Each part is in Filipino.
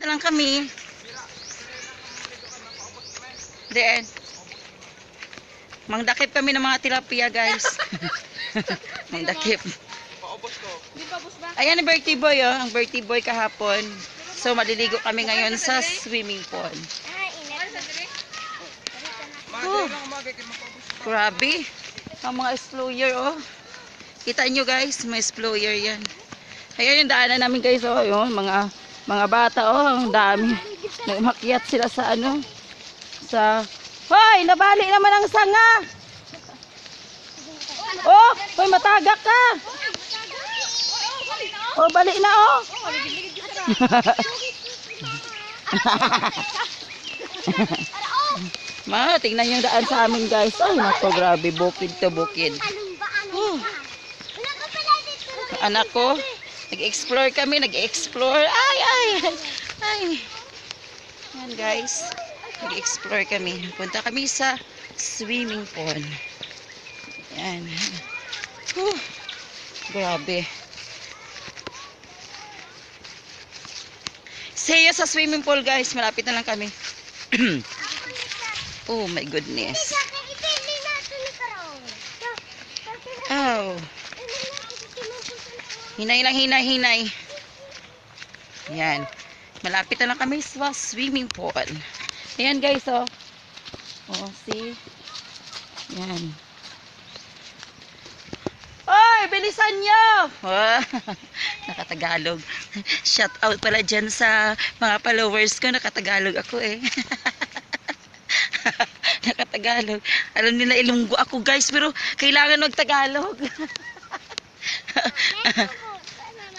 na lang kami. Then, mangdakip kami ng mga tilapia, guys. Mangdakip. Ayan ang birthday boy, oh. Ang birthday boy kahapon. So, maliligo kami ngayon sa swimming pool. Oh, grabe. Ang mga explorer, oh. Kita nyo, guys, may explorer yan. Ayan yung daanan namin, guys, oh. Yun, mga bata, oh. Ang dami. Nagmakyat sila sa ano. Hoy, nabali naman ang sanga. Oh, hoy, matagak ka. Oh, bali na, oh. Ma, tingnan yung daan sa amin, guys. Ay, nako, grabe, bukid to bukid. Anak ko, nag-explore kami, nag-explore. Ay. Yan, guys. Nag-explore kami. Punta kami sa swimming pool. Yan. Grabe. See you sa swimming pool, guys. Malapit na lang kami. Oh my goodness. Oh. Hinay lang, hinay. Yan. Malapit na lang kami sa swimming pool. Ayan, guys, oh. Oh, see? Yan. Oy, bilisan nyo! Oh, nakatagalog. Shout out pala dyan sa mga followers ko. Nakatagalog ako eh. Nakatagalog. Alam nila Ilonggo ako, guys, pero kailangan magtagalog.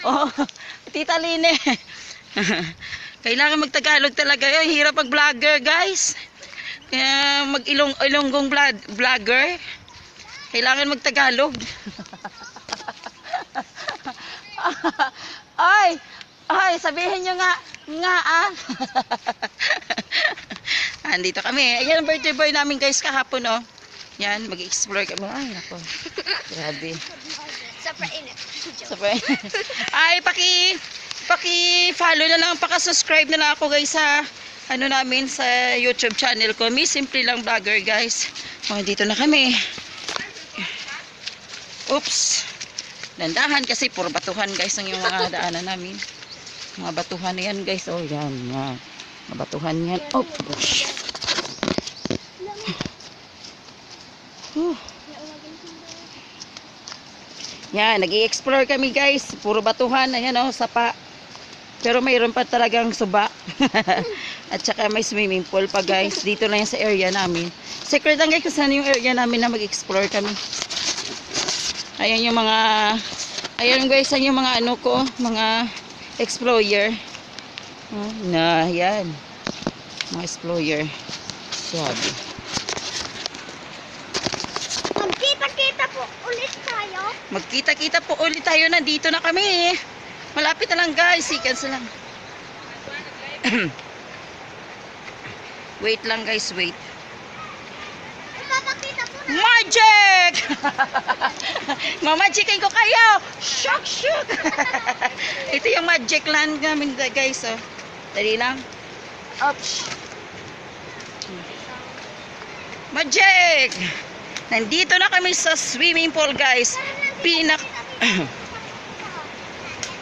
Oh, Tita Line. Kailangan magtagalog talaga. Hirap mag-vlogger, guys. Kaya mag-Ilonggong vlogger. Kailangan magtagalog. Ay, sabihin nyo nga ah. Andito kami. Ayan ang birthday boy namin, guys, kahapon, oh. Yan, mag-explore kami. Ay, nako. Grabe. Super init. Ay, paki-follow na lang, paka-subscribe na lang ako, guys, sa ano namin, sa YouTube channel ko. Miss Simple Lang Vlogger, guys. Oh, dito na kami. Oops. Dandahan kasi puro batuhan, guys, ang yung mga daanan namin. Mga batuhan na yan, guys. Oh, yan. Mga batuhan yan. Oh, gosh. Yan, nag-i-explore kami, guys. Puro batuhan. Ayan, oh, sapa. Pero mayroon pa talagang suba. At saka may swimming pool pa, guys. Dito lang yan sa area namin. Secret lang, guys, kung saan yung area namin na mag-explore kami. Ayan yung mga, ayan, guys, ayan yung mga ano ko, mga explorer. Yan. Mga explorer. Sabi. Magkita-kita po ulit tayo. Magkita-kita po ulit tayo. Nandito na kami. Malapit na lang, guys. Seconds lang. Wait lang, guys. Wait. Ipapakita po na. Magic! Mamagicin ko kayo! Shock! Ito yung magic land namin, guys, oh. Dali lang. Ouch! Magic! Nandito na kami sa swimming pool, guys.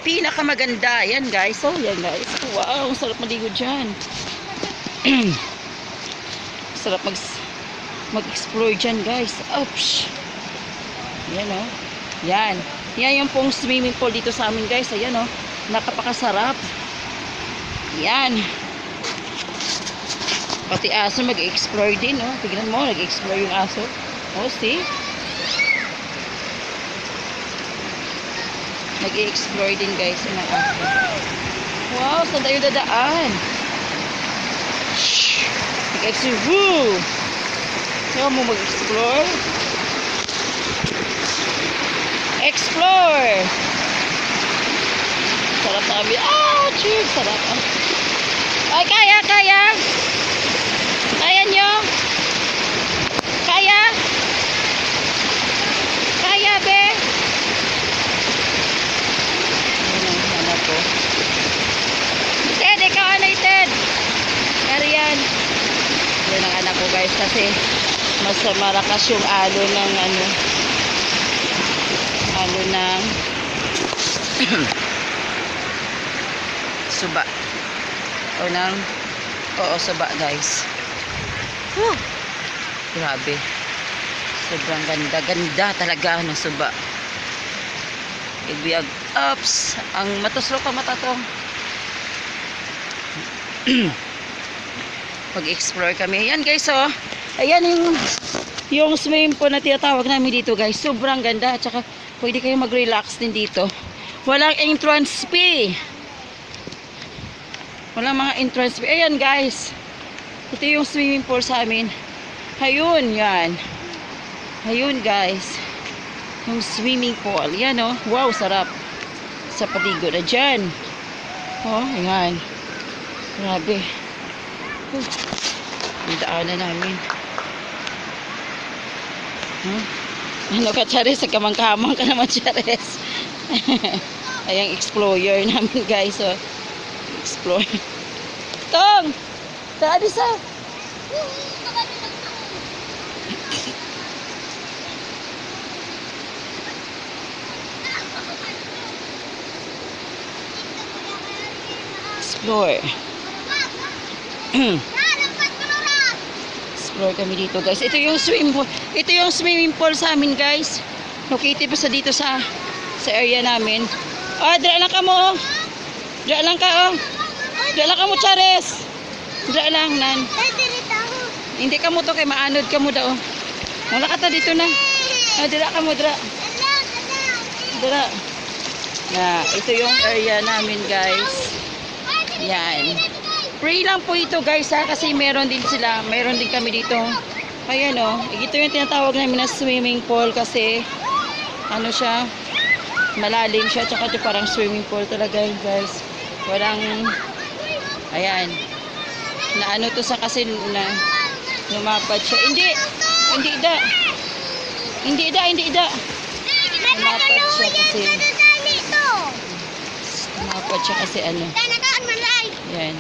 Pinakamaganda. Yan, guys. Oh, yan, guys. Wow, sarap maligo dyan. Sarap mag-explore dyan, guys. Ouch! Yan, oh. Yan. Yan yung pong swimming pool dito sa amin, guys. Ayan, oh. Nakapakasarap. Yan. Pati aso mag-explore din, oh. Tignan mo, nag-explore yung aso. Oh, see? Nag-explore din, guys, yung aso. Wow, saan tayo dadaan? Shhh! Nag-explore. Woo! Kaya mo mag-explore? Explore! Sarap sabi. Ah, cheers! Sarap. Ay, kaya! Kaya nyo? Kaya? Kaya, be? Ayan ang anak ko. Ted, ikaw ano ito? kasi mas malakas yung alon ng alon ng suba o ng suba guys. Grabe, sobrang ganda talaga ng suba. Ibiyag ups ang matuslo ka mata to. Pag-explore kami. Ayan guys, oh. Ayan yung swimming pool na tinatawag namin dito guys. Sobrang ganda. At saka pwede kayo mag-relax din dito. Walang entrance fee. Walang mga entrance fee. Ayan guys. Ito yung swimming pool sa amin. Ayun, yan. Ayun guys. Yung swimming pool. Yan, oh. Wow, sarap. Sa paligo na dyan. Oh, ayan. Grabe. Yung daanan namin. Ano ka, Charis? Kamang-kamang ka naman, Charis. Ayang explorer namin, guys. So, explore. Tong! Taadi sa! Explore. Explore kami dito guys. Ito yung swimming pool. Ito yung swimming pool sa amin guys. Located pa sa dito sa area namin. Oh, dira lang ka mo. Dira lang ka oh. Dira lang ka mo, Chares. Dira lang nan. Hindi ka mo to kay maanod ka mo daw. Wala ka ta dito na. Ah, dira ka mo dira. Dira. Na, ito yung area namin guys. Yan. Free lang po ito guys ha, kasi meron din sila, meron din kami dito. Ayan o, ito yung tinatawag namin na swimming pool kasi ano siya, malalim siya, tsaka ito parang swimming pool talaga guys. Walang, ayan, na ano to sa kasi na lumapad siya. Hindi da. Lumapad siya kasi, lumapad siya kasi ano. Yan.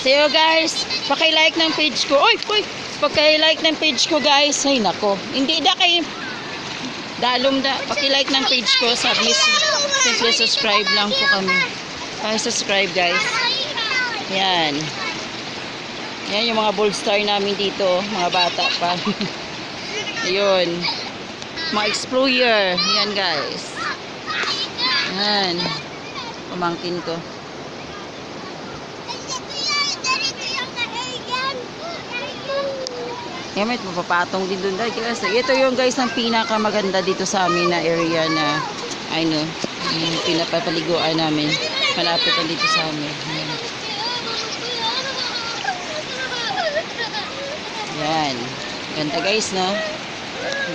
So guys, paki-like ng page ko. Oy, paki-like ng page ko guys. Ay nako. Hindi da kay dalom da. Paki-like ng page ko sa simple subscribe lang po kami. Paki-subscribe guys. Yan. Yan yung mga bullstar namin dito, mga bata pa. Ayun. Mga explorer. Yan guys. Yan. Pamangkin ko. Yan, may mapapatong din doon guys. Ito yung guys ang pinakamaganda dito sa amin na area na ano, yung pinapapaliguan namin. Malapit lang dito sa amin. Yan. Ganda guys, no?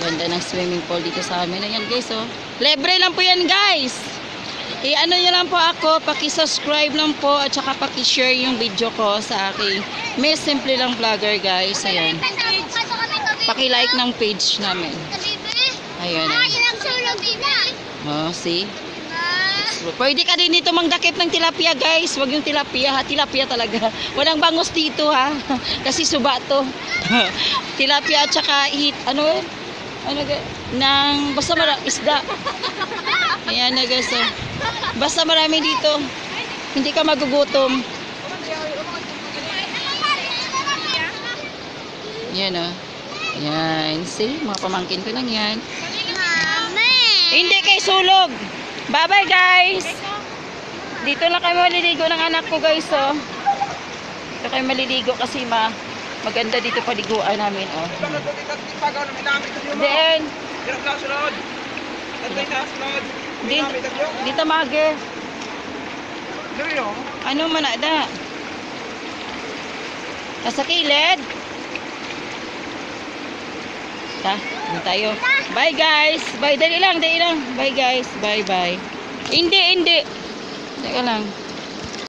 Ganda ng swimming pool dito sa amin. Ayan guys, oh. Libre lang po yan guys. I-ano nyo lang po ako, paki-subscribe lang po at saka paki-share yung video ko sa aking Miss Simple Lang Vlogger guys. Ayan. Paki-like ng page namin. Ayan. Oh, see? Pwede ka din dito mangdakip ng tilapia guys. Huwag yung tilapia ha. Tilapia talaga. Walang bangus dito ha. Kasi suba to. Tilapia at saka basta isda. Ayan na guys. Oh. Basta marami dito. Hindi ka magugutom. Yan o. Yan. See? Mga pamangkin ko lang yan. Hindi kay sulog. Bye bye guys. Dito lang kami maliligo ng anak ko guys. Oh. Dito kami maliligo kasi maganda dito paliguan namin. Oh. Then. Dito mage. Ano man ada? Nasa kilid. Dito tayo. Bye guys. Bye, dali lang. Bye guys. Bye. Hindi. Teka lang.